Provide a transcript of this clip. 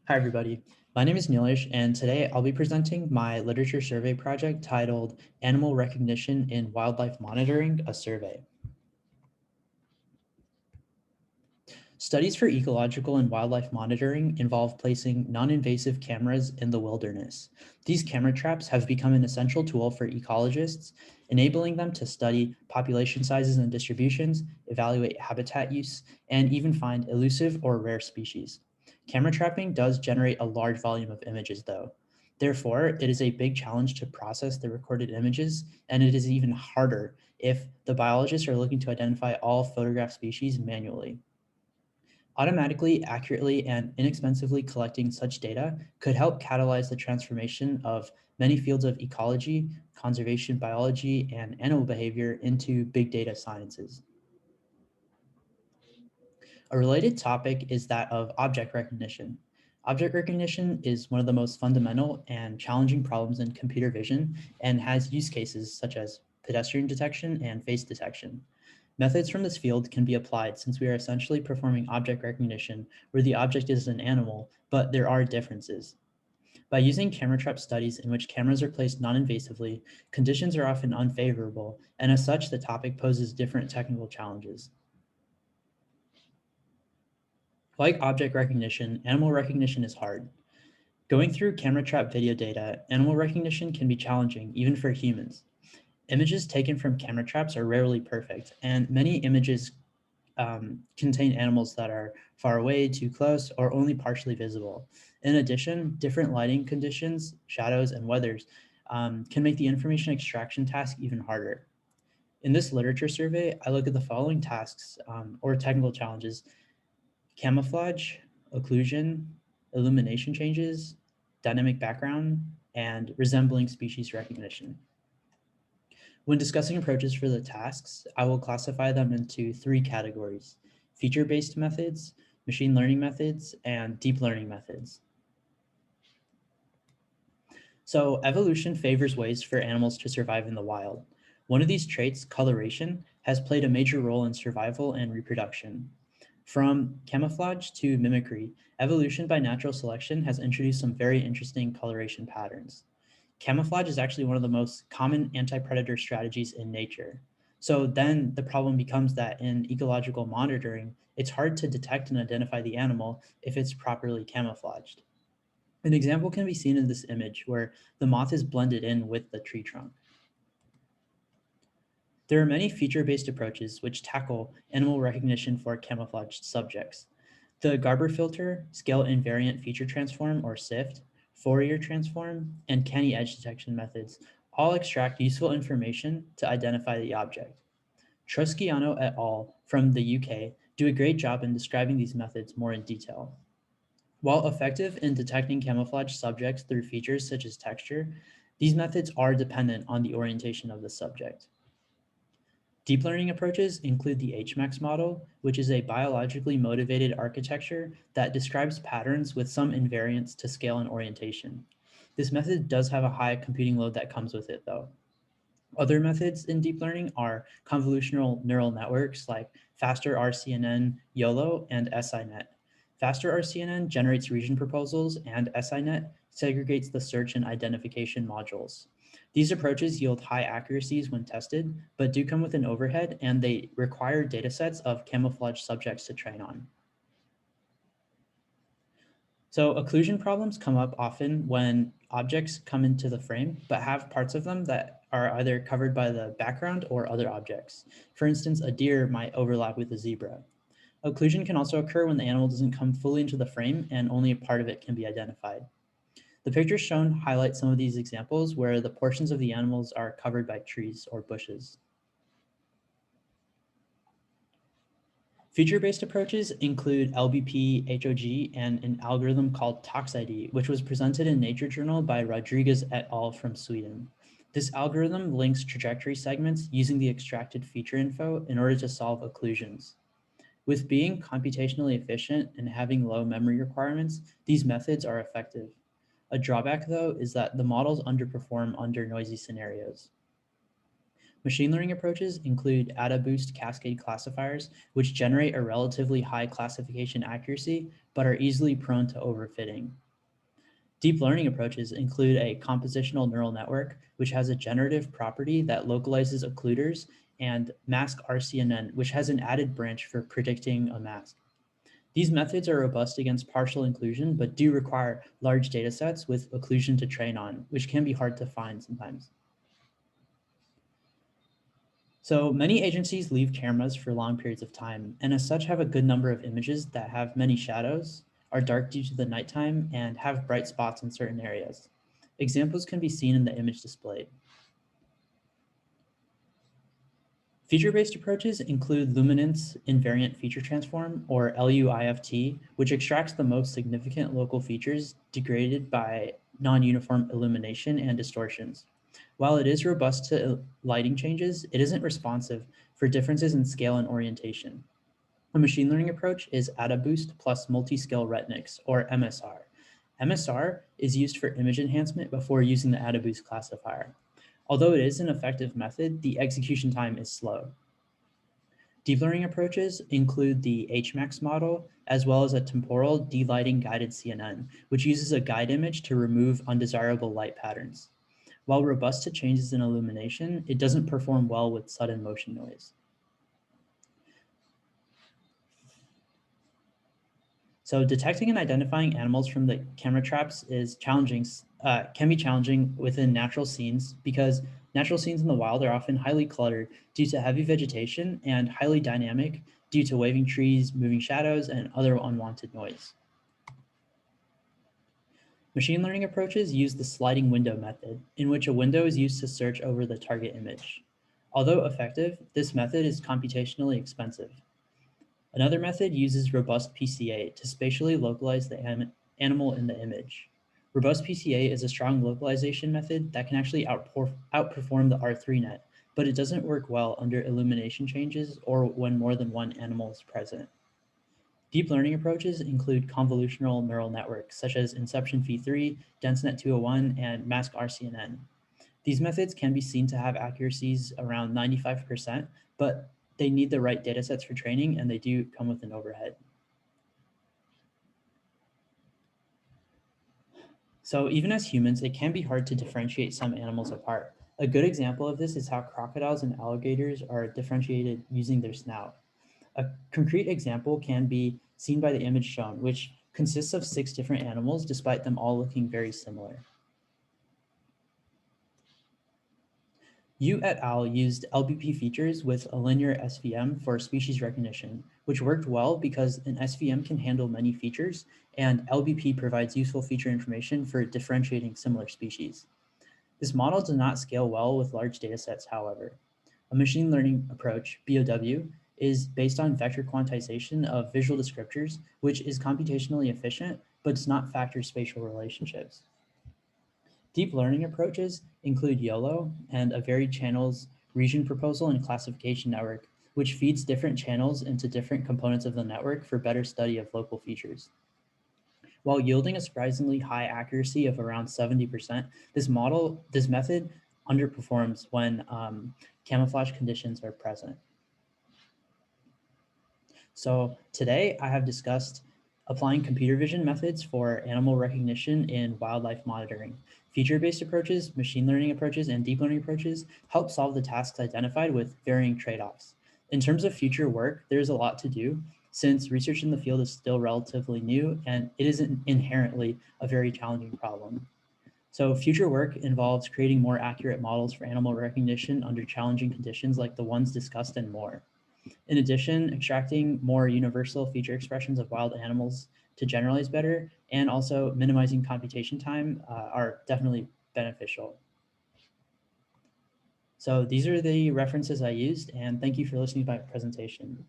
Hi, everybody. My name is Neelish, and today I'll be presenting my literature survey project titled Animal Recognition in Wildlife Monitoring, a Survey. Studies for ecological and wildlife monitoring involve placing non-invasive cameras in the wilderness. These camera traps have become an essential tool for ecologists, enabling them to study population sizes and distributions, evaluate habitat use, and even find elusive or rare species. Camera trapping does generate a large volume of images, though. Therefore, it is a big challenge to process the recorded images, and it is even harder if the biologists are looking to identify all photographed species manually. Automatically, accurately, and inexpensively collecting such data could help catalyze the transformation of many fields of ecology, conservation biology, and animal behavior into big data sciences. A related topic is that of object recognition. Object recognition is one of the most fundamental and challenging problems in computer vision and has use cases such as pedestrian detection and face detection. Methods from this field can be applied since we are essentially performing object recognition where the object is an animal, but there are differences. By using camera trap studies in which cameras are placed non-invasively, conditions are often unfavorable, and as such, the topic poses different technical challenges. Like object recognition, animal recognition is hard. Going through camera trap video data, animal recognition can be challenging even for humans. Images taken from camera traps are rarely perfect, and many images contain animals that are far away, too close, or only partially visible. In addition, different lighting conditions, shadows, and weathers can make the information extraction task even harder. In this literature survey, I look at the following tasks or technical challenges: camouflage, occlusion, illumination changes, dynamic background, and resembling species recognition. When discussing approaches for the tasks, I will classify them into three categories: feature-based methods, machine learning methods, and deep learning methods. So evolution favors ways for animals to survive in the wild. One of these traits, coloration, has played a major role in survival and reproduction. From camouflage to mimicry, evolution by natural selection has introduced some very interesting coloration patterns. Camouflage is actually one of the most common anti-predator strategies in nature. So then the problem becomes that in ecological monitoring, it's hard to detect and identify the animal if it's properly camouflaged. An example can be seen in this image where the moth is blended in with the tree trunk. There are many feature-based approaches which tackle animal recognition for camouflaged subjects. The Garber filter, scale invariant feature transform or SIFT, Fourier transform, and canny edge detection methods all extract useful information to identify the object. Trosciano et al. From the UK do a great job in describing these methods more in detail. While effective in detecting camouflage subjects through features such as texture, these methods are dependent on the orientation of the subject. Deep learning approaches include the HMAX model, which is a biologically motivated architecture that describes patterns with some invariance to scale and orientation. This method does have a high computing load that comes with it, though. Other methods in deep learning are convolutional neural networks like faster RCNN, YOLO, and SINet. Faster RCNN generates region proposals, and SINet segregates the search and identification modules. These approaches yield high accuracies when tested, but do come with an overhead, and they require datasets of camouflage subjects to train on. So occlusion problems come up often when objects come into the frame, but have parts of them that are either covered by the background or other objects. For instance, a deer might overlap with a zebra. Occlusion can also occur when the animal doesn't come fully into the frame and only a part of it can be identified. The pictures shown highlight some of these examples where the portions of the animals are covered by trees or bushes. Feature-based approaches include LBP, HOG, and an algorithm called ToxID, which was presented in Nature Journal by Rodriguez et al. From Sweden. This algorithm links trajectory segments using the extracted feature info in order to solve occlusions. With being computationally efficient and having low memory requirements, these methods are effective. A drawback, though, is that the models underperform under noisy scenarios. Machine learning approaches include AdaBoost cascade classifiers, which generate a relatively high classification accuracy, but are easily prone to overfitting. Deep learning approaches include a compositional neural network, which has a generative property that localizes occluders, and mask RCNN, which has an added branch for predicting a mask. These methods are robust against partial inclusion, but do require large data sets with occlusion to train on, which can be hard to find sometimes. So many agencies leave cameras for long periods of time, and as such have a good number of images that have many shadows, are dark due to the nighttime, and have bright spots in certain areas. Examples can be seen in the image displayed. Feature-based approaches include luminance invariant feature transform, or LUIFT, which extracts the most significant local features degraded by non-uniform illumination and distortions. While it is robust to lighting changes, it isn't responsive for differences in scale and orientation. A machine learning approach is AdaBoost plus multi-scale retinics, or MSR. MSR is used for image enhancement before using the AdaBoost classifier. Although it is an effective method, the execution time is slow. Deep learning approaches include the HMAX model, as well as a temporal delighting guided CNN, which uses a guide image to remove undesirable light patterns. While robust to changes in illumination, it doesn't perform well with sudden motion noise. So detecting and identifying animals from the camera traps is challenging, can be challenging within natural scenes because natural scenes in the wild are often highly cluttered due to heavy vegetation and highly dynamic due to waving trees, moving shadows, and other unwanted noise. Machine learning approaches use the sliding window method, in which a window is used to search over the target image. Although effective, this method is computationally expensive. Another method uses robust PCA to spatially localize the animal in the image. Robust PCA is a strong localization method that can actually outperform the R3net, but it doesn't work well under illumination changes or when more than one animal is present. Deep learning approaches include convolutional neural networks such as Inception V3, DenseNet 201, and Mask RCNN. These methods can be seen to have accuracies around 95%, but they need the right datasets for training, and they do come with an overhead. So even as humans, it can be hard to differentiate some animals apart. A good example of this is how crocodiles and alligators are differentiated using their snout. A concrete example can be seen by the image shown, which consists of 6 different animals, despite them all looking very similar. Yu et al. Used LBP features with a linear SVM for species recognition, which worked well because an SVM can handle many features, and LBP provides useful feature information for differentiating similar species. This model does not scale well with large datasets, however. A machine learning approach, BOW, is based on vector quantization of visual descriptors, which is computationally efficient, but does not factor spatial relationships. Deep learning approaches include YOLO and a varied channels region proposal and classification network, which feeds different channels into different components of the network for better study of local features. While yielding a surprisingly high accuracy of around 70%, this method underperforms when camouflage conditions are present. So today I have discussed applying computer vision methods for animal recognition in wildlife monitoring. Feature-based approaches, machine learning approaches, and deep learning approaches help solve the tasks identified with varying trade-offs. In terms of future work, there's a lot to do since research in the field is still relatively new and it isn't inherently a very challenging problem. So future work involves creating more accurate models for animal recognition under challenging conditions like the ones discussed and more. In addition, extracting more universal feature expressions of wild animals to generalize better and also minimizing computation time are definitely beneficial. So these are the references I used, and thank you for listening to my presentation.